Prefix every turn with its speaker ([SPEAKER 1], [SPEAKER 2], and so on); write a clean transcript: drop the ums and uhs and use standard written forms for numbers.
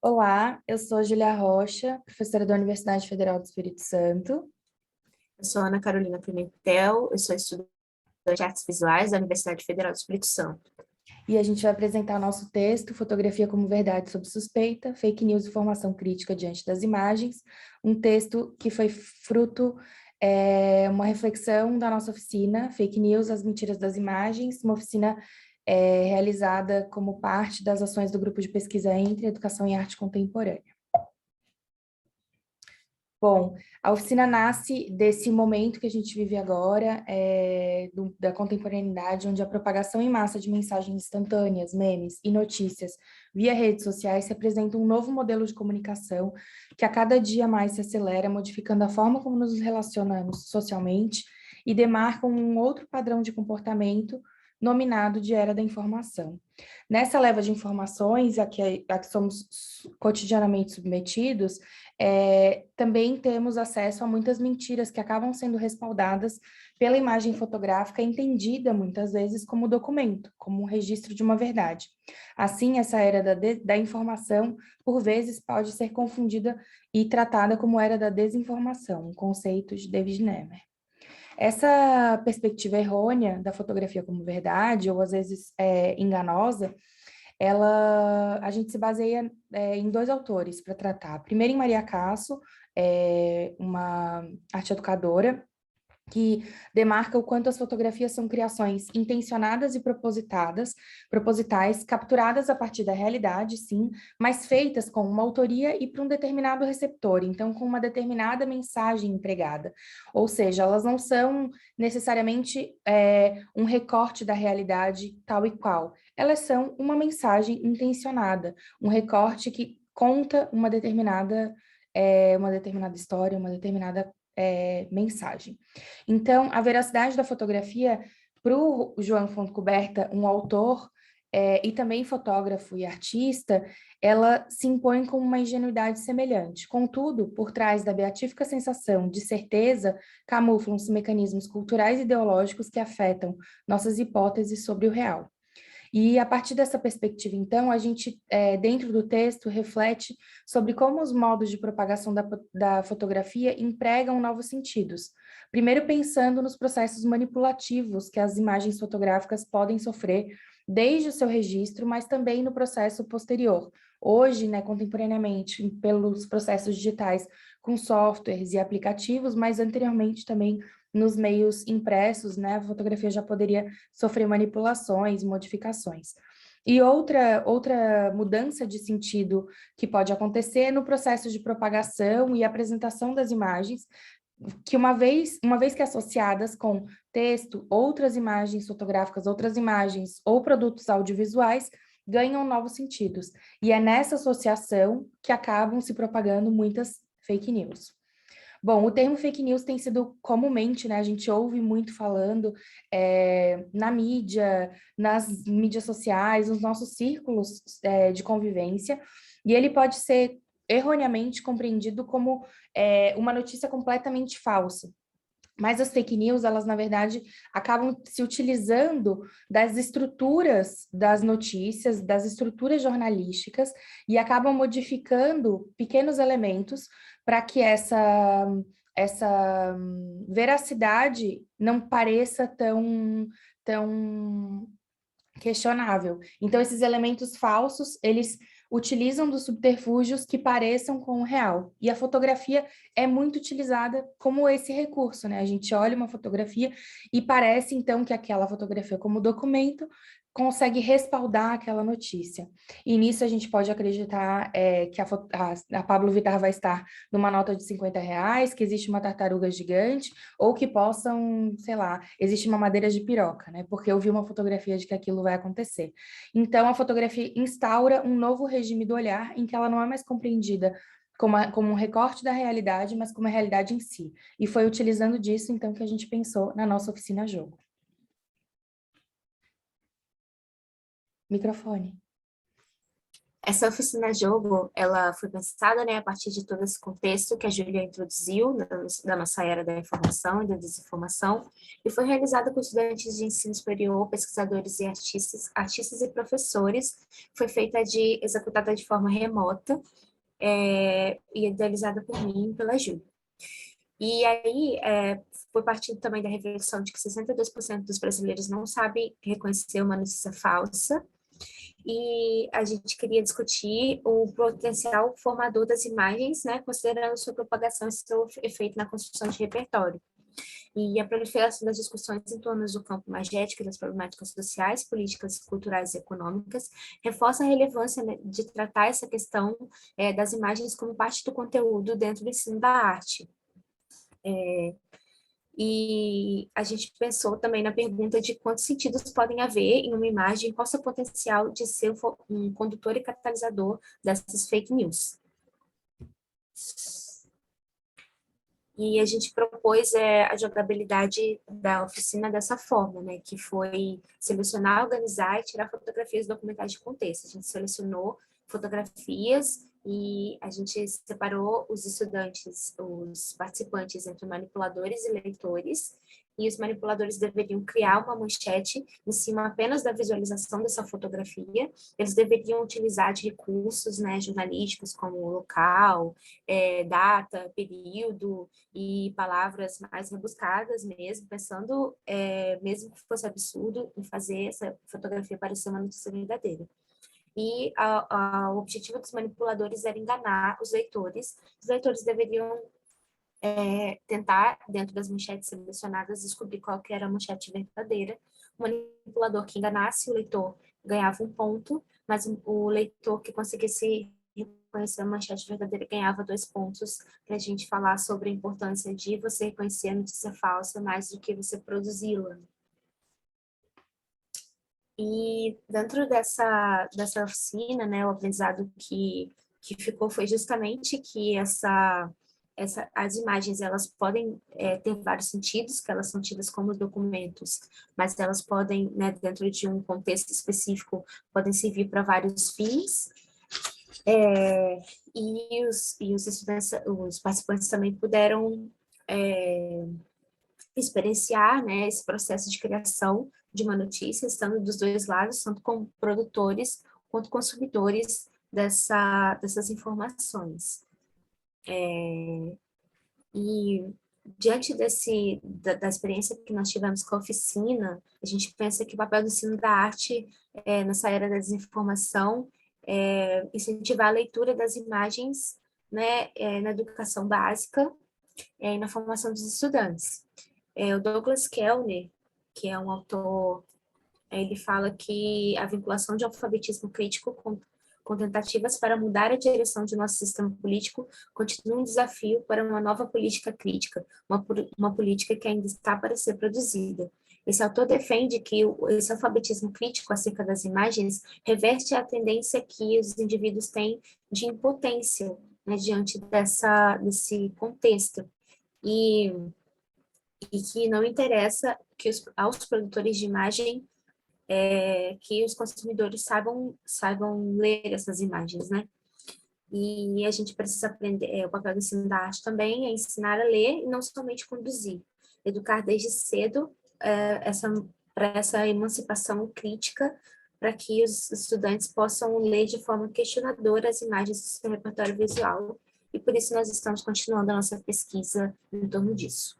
[SPEAKER 1] Olá, eu sou Julia Rocha, professora da Universidade Federal do Espírito Santo,
[SPEAKER 2] Eu sou Ana Carolina Pimentel, eu sou estudante de Artes Visuais da Universidade Federal do Espírito Santo.
[SPEAKER 1] e a gente vai apresentar nosso texto, Fotografia como Verdade sob Suspeita, Fake News e Formação Crítica diante das Imagens, um texto que foi fruto, uma reflexão da nossa oficina, Fake News, as Mentiras das Imagens, uma oficina realizada como parte das ações do Grupo de Pesquisa Entre Educação e Arte Contemporânea. Bom, a oficina nasce desse momento que a gente vive agora, da contemporaneidade, onde a propagação em massa de mensagens instantâneas, memes e notícias via redes sociais representa um novo modelo de comunicação que a cada dia mais se acelera, modificando a forma como nos relacionamos socialmente e demarca um outro padrão de comportamento nominado de era da informação. Nessa leva de informações a que somos cotidianamente submetidos, também temos acesso a muitas mentiras que acabam sendo respaldadas pela imagem fotográfica, entendida muitas vezes como documento, como um registro de uma verdade. Assim, essa era da informação, por vezes, pode ser confundida e tratada como era da desinformação, um conceito de David Nemer. Essa perspectiva errônea da fotografia como verdade, ou às vezes enganosa, a gente se baseia em dois autores para tratar. Primeiro em Maria Casso, uma arte educadora, que demarca o quanto as fotografias são criações intencionadas e propositais, capturadas a partir da realidade, sim, mas feitas com uma autoria e para um determinado receptor, então com uma determinada mensagem empregada. Ou seja, elas não são necessariamente um recorte da realidade tal e qual, elas são uma mensagem intencionada, um recorte que conta uma determinada história, uma determinada mensagem. Então, a veracidade da fotografia, para o João Fontcuberta, um autor e também fotógrafo e artista, ela se impõe com uma ingenuidade semelhante. Contudo, por trás da beatífica sensação de certeza, camuflam-se mecanismos culturais e ideológicos que afetam nossas hipóteses sobre o real. E a partir dessa perspectiva, então, a gente, dentro do texto, reflete sobre como os modos de propagação da fotografia empregam novos sentidos. Primeiro, pensando nos processos manipulativos que as imagens fotográficas podem sofrer desde o seu registro, mas também no processo posterior. Hoje, né, contemporaneamente, pelos processos digitais com softwares e aplicativos, mas anteriormente também nos meios impressos, né, a fotografia já poderia sofrer manipulações, modificações. E outra mudança de sentido que pode acontecer no processo de propagação e apresentação das imagens, que uma vez que associadas com texto, outras imagens fotográficas, outras imagens ou produtos audiovisuais, ganham novos sentidos. E é nessa associação que acabam se propagando muitas fake news. Bom, o termo fake news tem sido comumente, né? A gente ouve muito falando na mídia, nas mídias sociais, nos nossos círculos de convivência, e ele pode ser erroneamente compreendido como uma notícia completamente falsa. Mas as fake news, elas, na verdade, acabam se utilizando das estruturas das notícias, das estruturas jornalísticas, e acabam modificando pequenos elementos para que essa veracidade não pareça tão questionável. Então, esses elementos falsos, eles utilizam dos subterfúgios que pareçam com o real. E a fotografia é muito utilizada como esse recurso, né? A gente olha uma fotografia e parece, então, que aquela fotografia, como documento, consegue respaldar aquela notícia. E nisso a gente pode acreditar que a Pablo Vittar vai estar numa nota de R$ 50, que existe uma tartaruga gigante, ou que possam, sei lá, existe uma madeira de piroca, né? Porque eu vi uma fotografia de que aquilo vai acontecer. Então, a fotografia instaura um novo regime do olhar, em que ela não é mais compreendida como um recorte da realidade, mas como a realidade em si. E foi utilizando disso, então, que a gente pensou na nossa oficina Jogo. Microfone.
[SPEAKER 2] Essa oficina-jogo, ela foi pensada, né, a partir de todo esse contexto que a Júlia introduziu da nossa era da informação e da desinformação, e foi realizada por estudantes de ensino superior, pesquisadores e artistas e professores. Foi executada de forma remota, e idealizada por mim e pela Júlia. E aí, foi partindo também da reflexão de que 62% dos brasileiros não sabem reconhecer uma notícia falsa, e a gente queria discutir o potencial formador das imagens, né, considerando sua propagação e seu efeito na construção de repertório. E a proliferação das discussões em torno do campo magético e das problemáticas sociais, políticas, culturais e econômicas reforça a relevância, né, de tratar essa questão das imagens como parte do conteúdo dentro do ensino da arte. E a gente pensou também na pergunta de quantos sentidos podem haver em uma imagem, qual o seu potencial de ser um condutor e catalisador dessas fake news. E a gente propôs a jogabilidade da oficina dessa forma, né, que foi selecionar, organizar e tirar fotografias documentais de contexto. A gente selecionou fotografias e a gente separou os estudantes, os participantes entre manipuladores e leitores, e os manipuladores deveriam criar uma manchete em cima apenas da visualização dessa fotografia. Eles deveriam utilizar de recursos, né, jornalísticos como local, data, período e palavras mais rebuscadas mesmo, pensando, mesmo que fosse absurdo, em fazer essa fotografia parecer uma notícia verdadeira. E o objetivo dos manipuladores era enganar os leitores. Os leitores deveriam tentar, dentro das manchetes selecionadas, descobrir qual que era a manchete verdadeira. O manipulador que enganasse o leitor ganhava um ponto, mas o leitor que conseguisse reconhecer a manchete verdadeira ganhava 2 pontos, para a gente falar sobre a importância de você reconhecer a notícia falsa mais do que você produzi-la. E dentro dessa oficina, né, o aprendizado que ficou foi justamente que as imagens, elas podem ter vários sentidos, que elas são tidas como documentos, mas elas podem, né, dentro de um contexto específico, podem servir para vários fins. E os estudantes, os participantes também puderam experienciar, né, esse processo de criação de uma notícia, estando dos dois lados, tanto como produtores quanto consumidores dessas informações. E diante da experiência que nós tivemos com a oficina, a gente pensa que o papel do ensino da arte nessa era da desinformação é incentivar a leitura das imagens, né, na educação básica e na formação dos estudantes. O Douglas Kellner, que é um autor, ele fala que a vinculação de alfabetismo crítico com tentativas para mudar a direção de nosso sistema político continua um desafio para uma nova política crítica, uma política que ainda está para ser produzida. Esse autor defende que esse alfabetismo crítico acerca das imagens reverte a tendência que os indivíduos têm de impotência, né, diante desse contexto. E que não interessa que aos produtores de imagem que os consumidores saibam ler essas imagens, né? E a gente precisa aprender, o papel do ensino da arte também é ensinar a ler e não somente conduzir. Educar desde cedo para essa emancipação crítica, para que os estudantes possam ler de forma questionadora as imagens do seu repertório visual, e por isso nós estamos continuando a nossa pesquisa em torno disso.